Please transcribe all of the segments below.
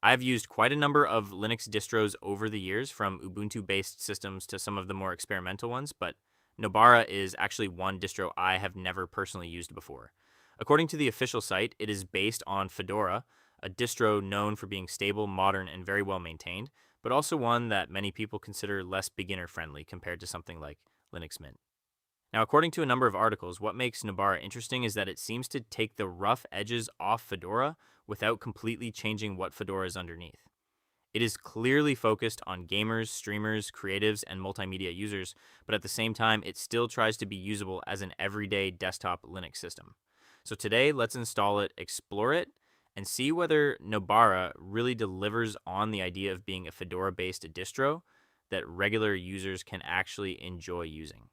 I've used quite a number of Linux distros over the years, from Ubuntu-based systems to some of the more experimental ones, but Nobara is actually one distro I have never personally used before. According to the official site, it is based on Fedora, a distro known for being stable, modern, and very well maintained, but also one that many people consider less beginner-friendly compared to something like Linux Mint. Now, according to a number of articles, what makes Nobara interesting is that it seems to take the rough edges off Fedora without completely changing what Fedora is underneath. It is clearly focused on gamers, streamers, creatives, and multimedia users, but at the same time, it still tries to be usable as an everyday desktop Linux system. So today, let's install it, explore it, and see whether Nobara really delivers on the idea of being a Fedora-based distro that regular users can actually enjoy using.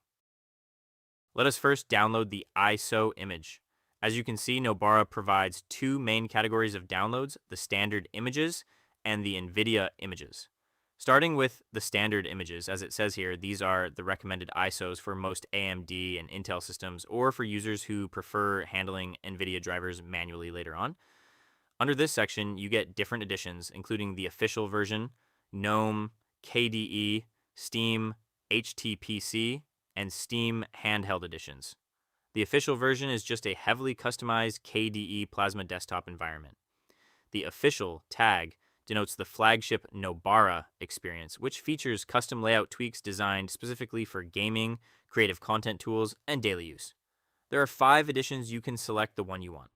Let us first download the ISO image. As you can see, Nobara provides two main categories of downloads, the standard images and the NVIDIA images. Starting with the standard images, as it says here, these are the recommended ISOs for most AMD and Intel systems, or for users who prefer handling NVIDIA drivers manually later on. Under this section, you get different editions, including the official version, GNOME, KDE, Steam, HTPC, and Steam handheld editions. The official version is just a heavily customized KDE Plasma desktop environment. The official tag denotes the flagship Nobara experience, which features custom layout tweaks designed specifically for gaming, creative content tools, and daily use. There are 5 editions. You can select the one you want.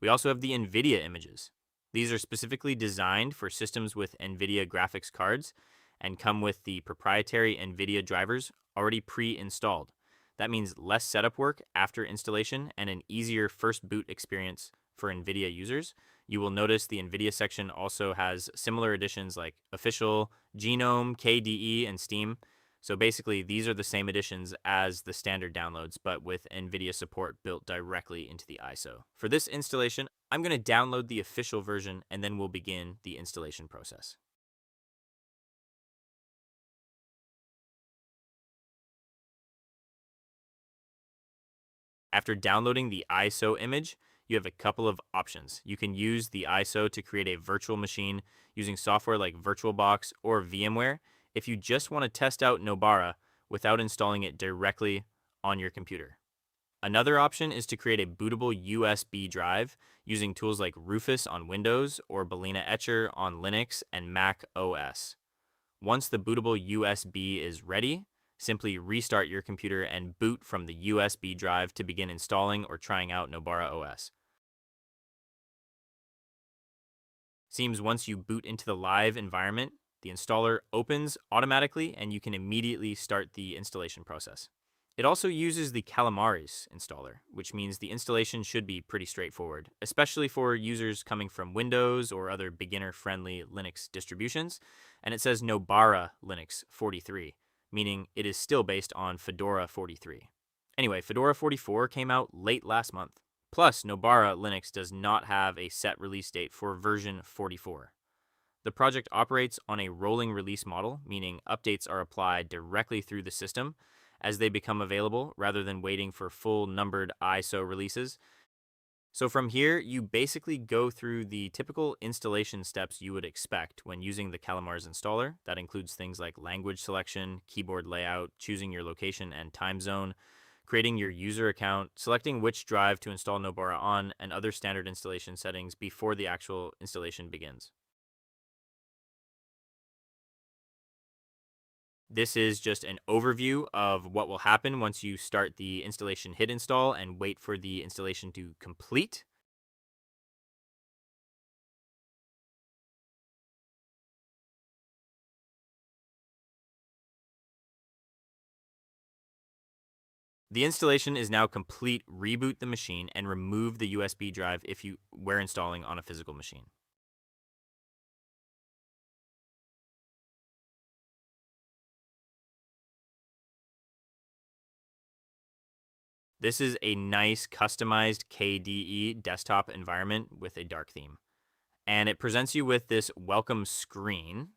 We also have the NVIDIA images. These are specifically designed for systems with NVIDIA graphics cards and come with the proprietary NVIDIA drivers already pre-installed. That means less setup work after installation and an easier first boot experience for NVIDIA users. You will notice the NVIDIA section also has similar editions like Official, Genome, KDE, and Steam. So basically, these are the same editions as the standard downloads, but with NVIDIA support built directly into the ISO. For this installation, I'm going to download the official version, and then we'll begin the installation process. After downloading the ISO image, you have a couple of options. You can use the ISO to create a virtual machine using software like VirtualBox or VMware if you just want to test out Nobara without installing it directly on your computer. Another option is to create a bootable USB drive using tools like Rufus on Windows or Balena Etcher on Linux and Mac OS. Once the bootable USB is ready, simply restart your computer and boot from the USB drive to begin installing or trying out Nobara OS. Seems once you boot into the live environment, the installer opens automatically and you can immediately start the installation process. It also uses the Calamares installer, which means the installation should be pretty straightforward, especially for users coming from Windows or other beginner-friendly Linux distributions. And it says Nobara Linux 43, meaning it is still based on Fedora 43. Anyway, Fedora 44 came out late last month. Plus, Nobara Linux does not have a set release date for version 44. The project operates on a rolling release model, meaning updates are applied directly through the system as they become available rather than waiting for full numbered ISO releases. So from here, you basically go through the typical installation steps you would expect when using the Calamares installer. That includes things like language selection, keyboard layout, choosing your location and time zone, creating your user account, selecting which drive to install Nobara on, and other standard installation settings before the actual installation begins. This is just an overview of what will happen once you start the installation hit install and wait for the installation to complete. The installation is now complete. Reboot the machine and remove the USB drive if you were installing on a physical machine. This is a nice customized KDE desktop environment with a dark theme. And it presents you with this welcome screen,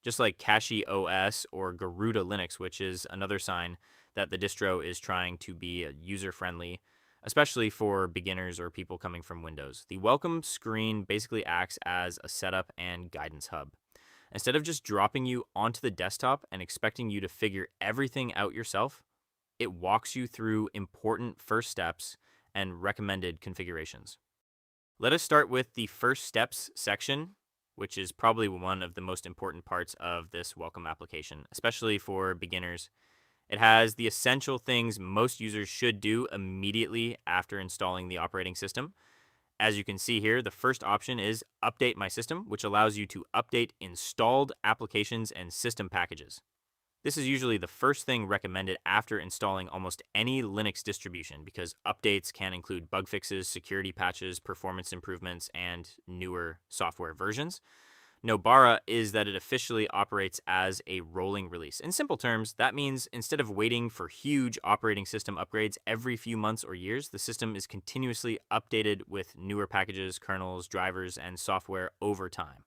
just like Kashi OS or Garuda Linux, which is another sign that the distro is trying to be user-friendly, especially for beginners or people coming from Windows. The welcome screen basically acts as a setup and guidance hub. Instead of just dropping you onto the desktop and expecting you to figure everything out yourself, it walks you through important first steps and recommended configurations. Let us start with the first steps section, which is probably one of the most important parts of this welcome application, especially for beginners. It has the essential things most users should do immediately after installing the operating system. As you can see here, the first option is Update My System, which allows you to update installed applications and system packages. This is usually the first thing recommended after installing almost any Linux distribution because updates can include bug fixes, security patches, performance improvements, and newer software versions. Nobara is that it officially operates as a rolling release. In simple terms, that means instead of waiting for huge operating system upgrades every few months or years, the system is continuously updated with newer packages, kernels, drivers, and software over time.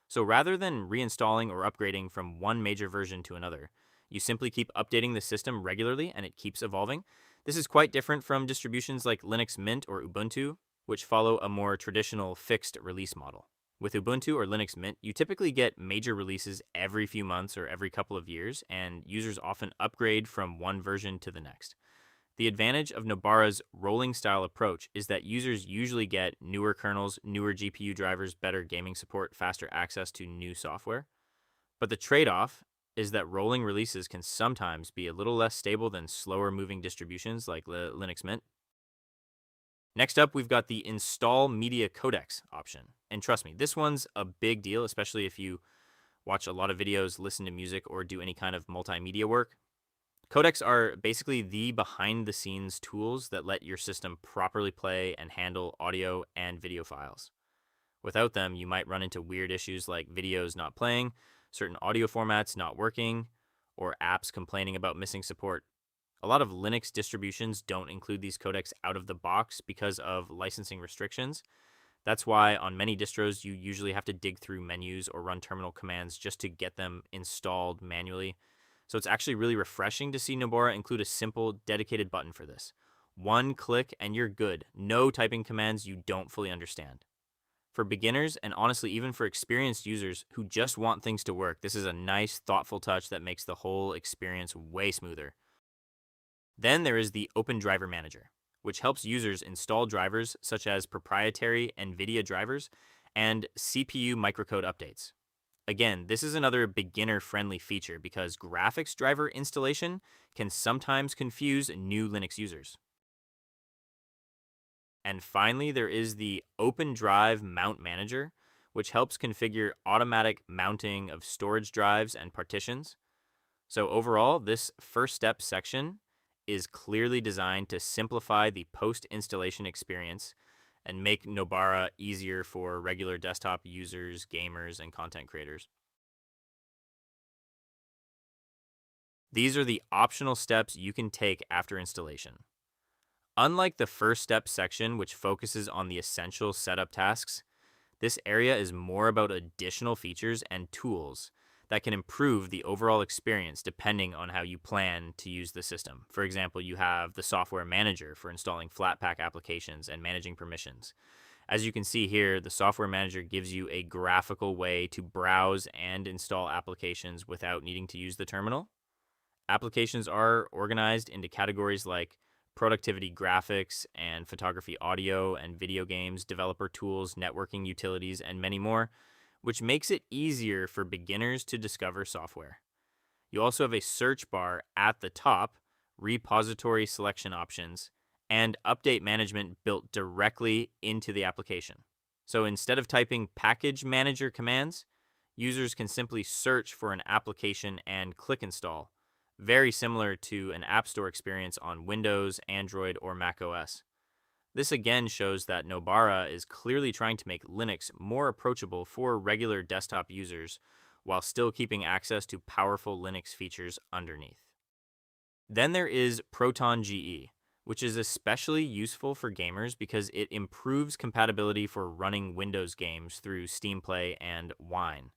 So rather than reinstalling or upgrading from one major version to another, you simply keep updating the system regularly and it keeps evolving. This is quite different from distributions like Linux Mint or Ubuntu, which follow a more traditional fixed release model. With Ubuntu or Linux Mint, you typically get major releases every few months or every couple of years, and users often upgrade from one version to the next. The advantage of Nobara's rolling style approach is that users usually get newer kernels, newer GPU drivers, better gaming support, faster access to new software. But the trade-off is that rolling releases can sometimes be a little less stable than slower moving distributions like Linux Mint. Next up, we've got the Install Media Codecs option. And trust me, this one's a big deal, especially if you watch a lot of videos, listen to music, or do any kind of multimedia work. Codecs are basically the behind-the-scenes tools that let your system properly play and handle audio and video files. Without them, you might run into weird issues like videos not playing, certain audio formats not working, or apps complaining about missing support. A lot of Linux distributions don't include these codecs out of the box because of licensing restrictions. That's why on many distros, you usually have to dig through menus or run terminal commands just to get them installed manually. So it's actually really refreshing to see Nobara include a simple, dedicated button for this. One click and you're good. No typing commands you don't fully understand. For beginners, and honestly, even for experienced users who just want things to work, this is a nice, thoughtful touch that makes the whole experience way smoother. Then there is the Open Driver Manager, which helps users install drivers such as proprietary NVIDIA drivers and CPU microcode updates. Again, this is another beginner-friendly feature because graphics driver installation can sometimes confuse new Linux users. And finally, there is the Open Drive Mount Manager, which helps configure automatic mounting of storage drives and partitions. So overall, this first step section is clearly designed to simplify the post-installation experience and make Nobara easier for regular desktop users, gamers, and content creators. These are the optional steps you can take after installation. Unlike the first step section, which focuses on the essential setup tasks, this area is more about additional features and tools that can improve the overall experience depending on how you plan to use the system. For example, you have the software manager for installing Flatpak applications and managing permissions. As you can see here, the software manager gives you a graphical way to browse and install applications without needing to use the terminal. Applications are organized into categories like productivity graphics and photography audio and video games, developer tools, networking utilities, and many more, which makes it easier for beginners to discover software. You also have a search bar at the top, repository selection options, and update management built directly into the application. So instead of typing package manager commands, users can simply search for an application and click install, very similar to an App Store experience on Windows, Android, or Mac OS. This again shows that Nobara is clearly trying to make Linux more approachable for regular desktop users while still keeping access to powerful Linux features underneath. Then there is Proton GE, which is especially useful for gamers because it improves compatibility for running Windows games through Steam Play and Wine.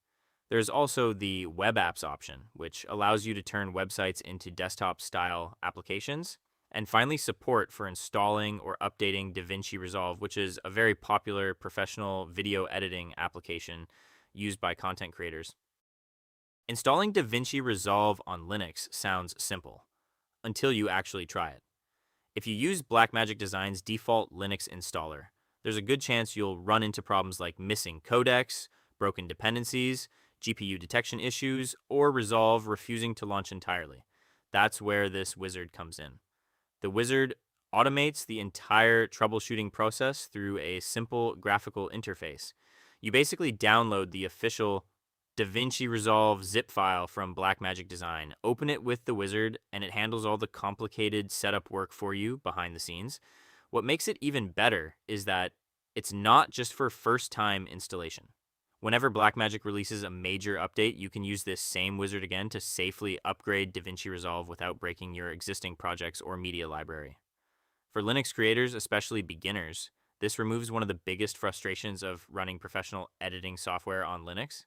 There's also the Web Apps option, which allows you to turn websites into desktop-style applications. And finally, support for installing or updating DaVinci Resolve, which is a very popular professional video editing application used by content creators. Installing DaVinci Resolve on Linux sounds simple until you actually try it. If you use Blackmagic Design's default Linux installer, there's a good chance you'll run into problems like missing codecs, broken dependencies, GPU detection issues, or Resolve refusing to launch entirely. That's where this wizard comes in. The wizard automates the entire troubleshooting process through a simple graphical interface. You basically download the official DaVinci Resolve zip file from Blackmagic Design, open it with the wizard, and it handles all the complicated setup work for you behind the scenes. What makes it even better is that it's not just for first-time installation. Whenever Blackmagic releases a major update, you can use this same wizard again to safely upgrade DaVinci Resolve without breaking your existing projects or media library. For Linux creators, especially beginners, this removes one of the biggest frustrations of running professional editing software on Linux.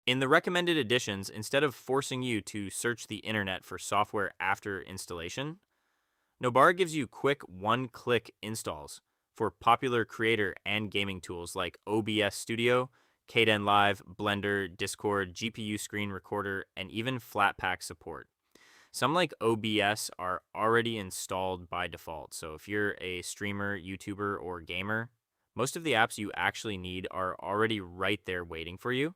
In the recommended editions, instead of forcing you to search the internet for software after installation, Nobara gives you quick one-click installs for popular creator and gaming tools like OBS Studio, Kdenlive, Blender, Discord, GPU screen recorder, and even Flatpak support. Some like OBS are already installed by default, so if you're a streamer, YouTuber, or gamer, most of the apps you actually need are already right there waiting for you.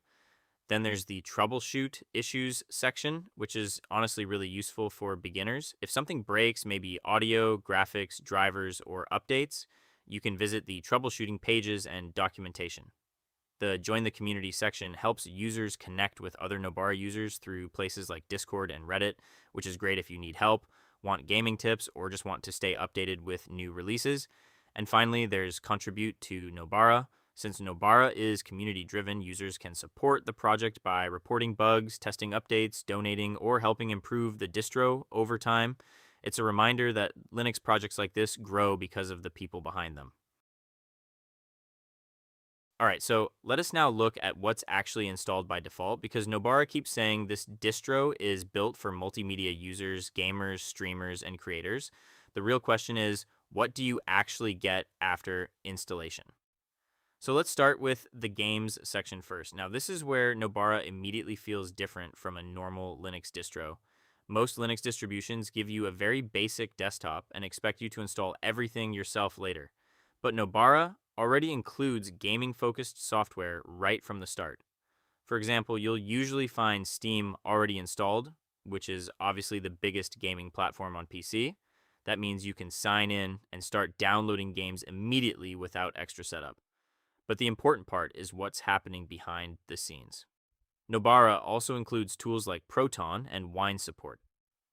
Then there's the troubleshoot issues section, which is honestly really useful for beginners. If something breaks, maybe audio, graphics, drivers, or updates, you can visit the troubleshooting pages and documentation. The Join the Community section helps users connect with other Nobara users through places like Discord and Reddit, which is great if you need help, want gaming tips, or just want to stay updated with new releases. And finally, there's Contribute to Nobara. Since Nobara is community-driven, users can support the project by reporting bugs, testing updates, donating, or helping improve the distro over time. It's a reminder that Linux projects like this grow because of the people behind them. All right, so let us now look at what's actually installed by default because Nobara keeps saying this distro is built for multimedia users, gamers, streamers, and creators. The real question is, what do you actually get after installation? So let's start with the games section first. Now, this is where Nobara immediately feels different from a normal Linux distro. Most Linux distributions give you a very basic desktop and expect you to install everything yourself later. But Nobara already includes gaming-focused software right from the start. For example, you'll usually find Steam already installed, which is obviously the biggest gaming platform on PC. That means you can sign in and start downloading games immediately without extra setup. But the important part is what's happening behind the scenes. Nobara also includes tools like Proton and Wine support.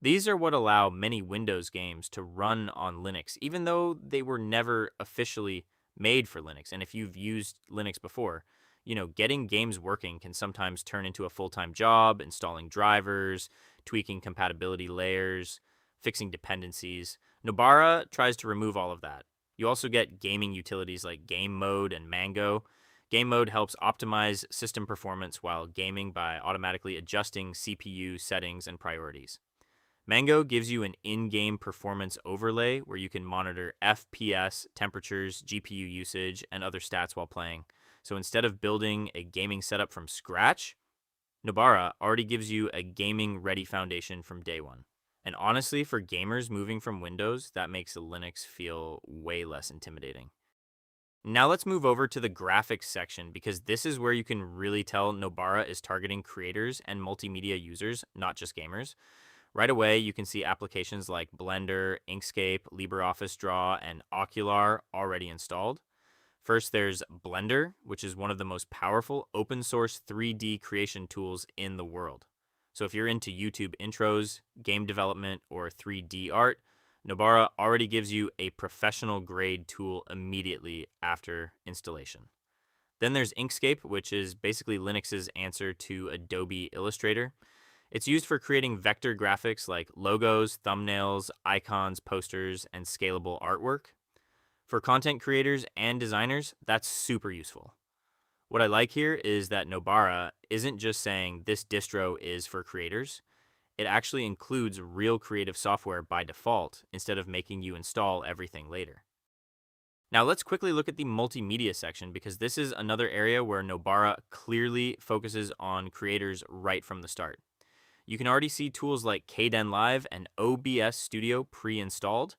These are what allow many Windows games to run on Linux, even though they were never officially made for Linux. And if you've used Linux before, getting games working can sometimes turn into a full-time job, installing drivers, tweaking compatibility layers, fixing dependencies. Nobara tries to remove all of that. You also get gaming utilities like Game Mode and Mango. Game Mode helps optimize system performance while gaming by automatically adjusting CPU settings and priorities. Mango gives you an in-game performance overlay where you can monitor FPS, temperatures, GPU usage, and other stats while playing. So instead of building a gaming setup from scratch, Nobara already gives you a gaming-ready foundation from day one. And honestly, for gamers moving from Windows, that makes Linux feel way less intimidating. Now let's move over to the graphics section because this is where you can really tell Nobara is targeting creators and multimedia users, not just gamers. Right away, you can see applications like Blender, Inkscape, LibreOffice Draw, and Ocular already installed. First, there's Blender, which is one of the most powerful open source 3D creation tools in the world. So if you're into YouTube intros, game development, or 3D art, Nobara already gives you a professional grade tool immediately after installation. Then there's Inkscape, which is basically Linux's answer to Adobe Illustrator. It's used for creating vector graphics like logos, thumbnails, icons, posters, and scalable artwork. For content creators and designers, that's super useful. What I like here is that Nobara isn't just saying this distro is for creators. It actually includes real creative software by default instead of making you install everything later. Now let's quickly look at the multimedia section because this is another area where Nobara clearly focuses on creators right from the start. You can already see tools like Kdenlive and OBS Studio pre-installed.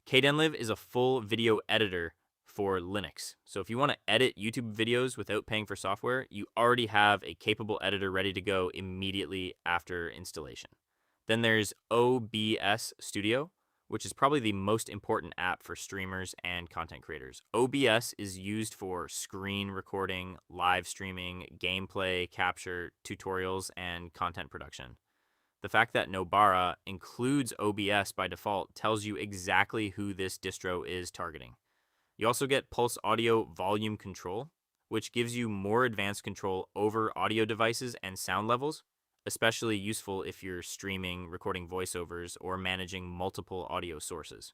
Kdenlive is a full video editor for Linux. So if you want to edit YouTube videos without paying for software, you already have a capable editor ready to go immediately after installation. Then there's OBS Studio, which is probably the most important app for streamers and content creators. OBS is used for screen recording, live streaming, gameplay capture, tutorials, and content production. The fact that Nobara includes OBS by default tells you exactly who this distro is targeting. You also get Pulse Audio Volume Control, which gives you more advanced control over audio devices and sound levels, especially useful if you're streaming, recording voiceovers, or managing multiple audio sources.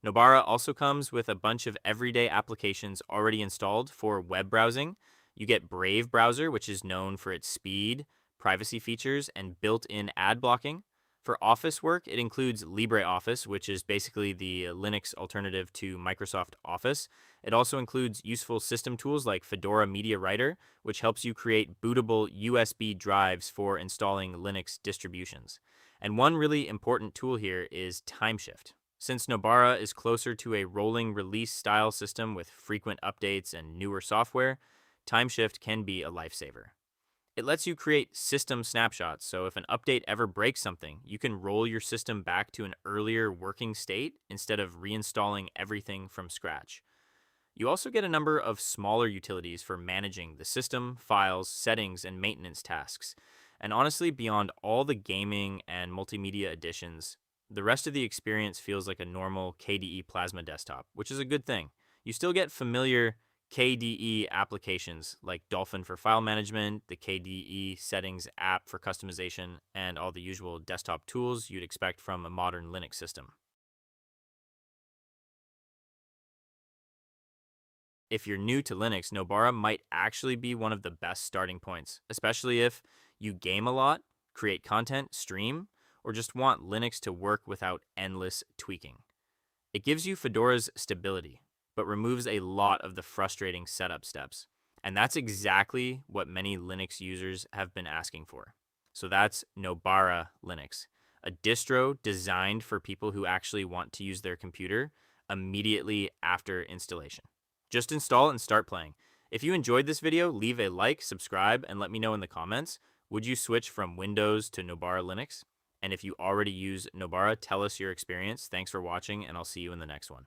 Nobara also comes with a bunch of everyday applications already installed for web browsing. You get Brave Browser, which is known for its speed, privacy features, and built-in ad blocking. For office work, it includes LibreOffice, which is basically the Linux alternative to Microsoft Office. It also includes useful system tools like Fedora Media Writer, which helps you create bootable USB drives for installing Linux distributions. And one really important tool here is Timeshift. Since Nobara is closer to a rolling release style system with frequent updates and newer software, Timeshift can be a lifesaver. It lets you create system snapshots, so if an update ever breaks something, you can roll your system back to an earlier working state instead of reinstalling everything from scratch. You also get a number of smaller utilities for managing the system, files, settings, and maintenance tasks. And honestly, beyond all the gaming and multimedia additions, the rest of the experience feels like a normal KDE Plasma desktop, which is a good thing. You still get familiar KDE applications like Dolphin for file management, the KDE settings app for customization, and all the usual desktop tools you'd expect from a modern Linux system. If you're new to Linux, Nobara might actually be one of the best starting points, especially if you game a lot, create content, stream, or just want Linux to work without endless tweaking. It gives you Fedora's stability, but removes a lot of the frustrating setup steps. And that's exactly what many Linux users have been asking for. So that's Nobara Linux, a distro designed for people who actually want to use their computer immediately after installation. Just install it and start playing. If you enjoyed this video, leave a like, subscribe, and let me know in the comments. Would you switch from Windows to Nobara Linux? And if you already use Nobara, tell us your experience. Thanks for watching, and I'll see you in the next one.